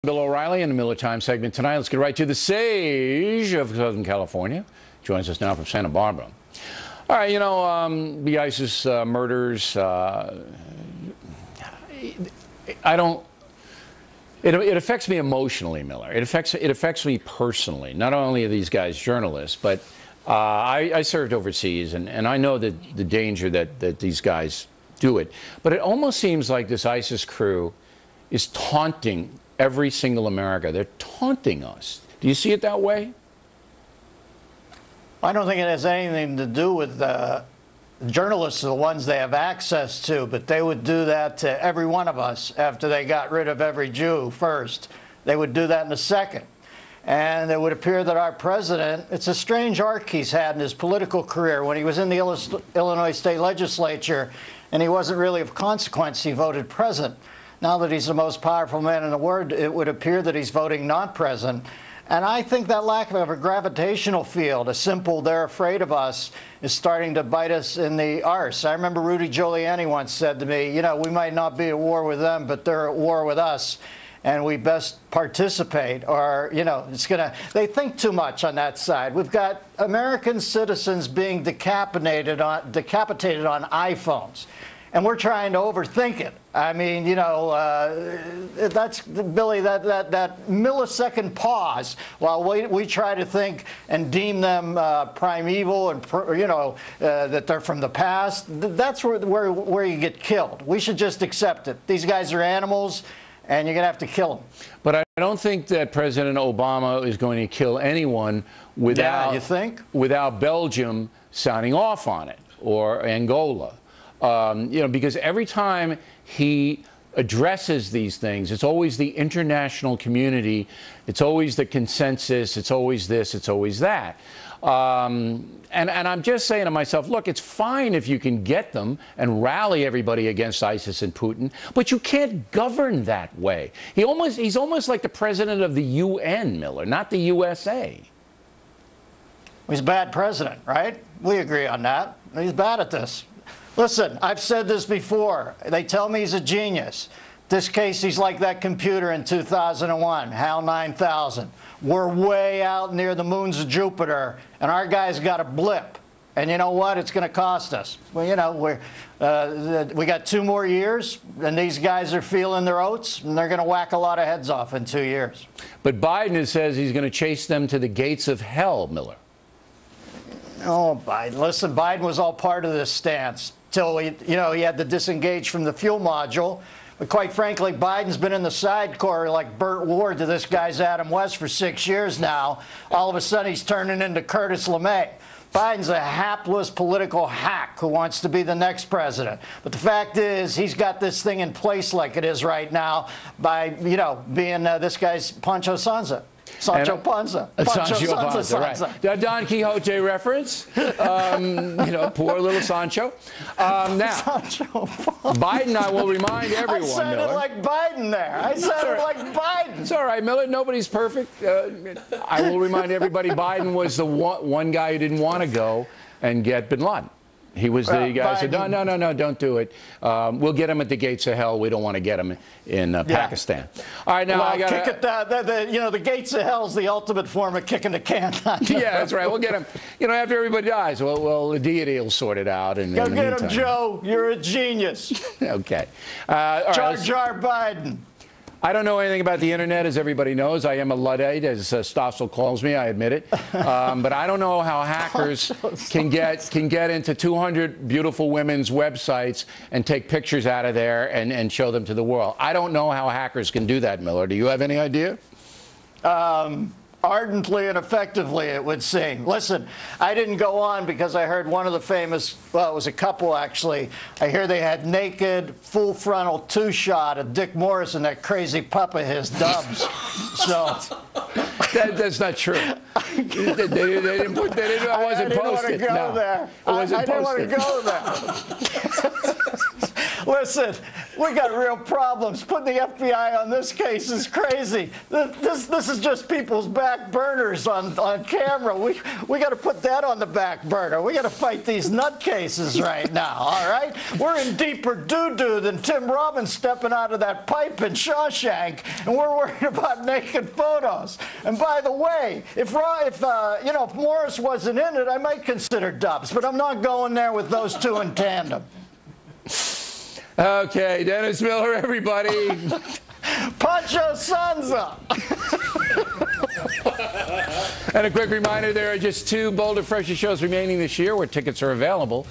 Bill O'Reilly in the Miller Time segment tonight. Let's get right to the sage of Southern California. Joins us now from Santa Barbara. All right, you know, the ISIS murders, I don't, it affects me emotionally, Miller. It affects me personally. Not only are these guys journalists, but I served overseas, and I know that the danger that these guys do it. But it almost seems like this ISIS crew is taunting every single America. They're taunting us. Do you see it that way? I don't think it has anything to do with journalists are the ones they have access to, but they would do that to every one of us after they got rid of every Jew first. They would do that in a second. And it would appear that our president, it's a strange arc he's had in his political career. When he was in the Illinois State Legislature and he wasn't really of consequence, he voted present. Now that he's the most powerful man in the world, it would appear that he's voting not present. And I think that lack of a gravitational field, a simple "they're afraid of us," is starting to bite us in the arse. I remember Rudy Giuliani once said to me, you know, we might not be at war with them, but they're at war with us, and we best participate, or, you know, they think too much on that side. We've got American citizens being decapitated on iPhones. And we're trying to overthink it. I mean, you know, that's, Billy, that millisecond pause while we try to think and deem them primeval and, you know, that they're from the past. That's where you get killed. We should just accept it. These guys are animals, and you're going to have to kill them. But I don't think that President Obama is going to kill anyone without, you think? Without Belgium signing off on it, or Angola. You know, because every time he addresses these things, it's always the international community, it's always the consensus, it's always this, it's always that. And I'm just saying to myself, look, it's fine if you can get them and rally everybody against ISIS and Putin, but you can't govern that way. He's almost like the president of the UN, Miller, not the USA. He's a bad president, right? We agree on that. He's bad at this. Listen, I've said this before. They tell me he's a genius. This case, he's like that computer in 2001, HAL 9000. We're way out near the moons of Jupiter, and our guy's got a blip. And you know what? It's going to cost us. Well, you know, we got 2 more years, and these guys are feeling their oats, and they're going to whack a lot of heads off in 2 years. But Biden says he's going to chase them to the gates of hell, Miller. Oh, Biden. Listen, Biden was all part of this stance till he had to disengage from the fuel module. But quite frankly, Biden's been in the sidecar like Burt Ward to this guy's Adam West for 6 years now. All of a sudden, he's turning into Curtis LeMay. Biden's a hapless political hack who wants to be the next president. But the fact is, he's got this thing in place like it is right now by, you know, being this guy's Pancho Sanza. Sancho Panza. Sancho Panza, right. Don Quixote reference. You know, poor little Sancho. Now, Sancho Biden, I will remind everyone, I said Miller. it like Biden there. I said it like Biden. It's all right, Miller. Nobody's perfect. I will remind everybody, Biden was the one guy who didn't want to go and get bin Laden. He was the guy who said, no, don't do it. We'll get him at the gates of hell. We don't want to get him in Pakistan. All right, now I got to... You know, the gates of hell is the ultimate form of kicking the can. Yeah, that's right. We'll get him. You know, after everybody dies, well, the deity will sort it out. And go get him, Joe. You're a genius. Okay. Jar Jar Biden. I don't know anything about the internet, as everybody knows. I am a Luddite, as Stossel calls me. I admit it. But I don't know how hackers can get into 200 beautiful women's websites and take pictures out of there and show them to the world. I don't know how hackers can do that, Miller. Do you have any idea? Ardently and effectively, it would seem. Listen, I didn't go on because I heard one of the famous, well, it was a couple actually. I hear they had naked, full frontal 2-shot of Dick Morris and that crazy pup of his, Dubs. So that's not true. They didn't put that in. I wasn't posted. I didn't want to go there. I didn't want to go there. Listen, we got real problems. Putting the FBI on this case is crazy. This is just people's back burners on camera. We got to put that on the back burner. We got to fight these nutcases right now, all right? We're in deeper doo-doo than Tim Robbins stepping out of that pipe in Shawshank, and we're worried about naked photos. And by the way, if Morris wasn't in it, I might consider Dubs, but I'm not going there with those two in tandem. Okay, Dennis Miller, everybody. Pancho Sanza. And a quick reminder, there are just 2 Boulder Freshers shows remaining this year where tickets are available.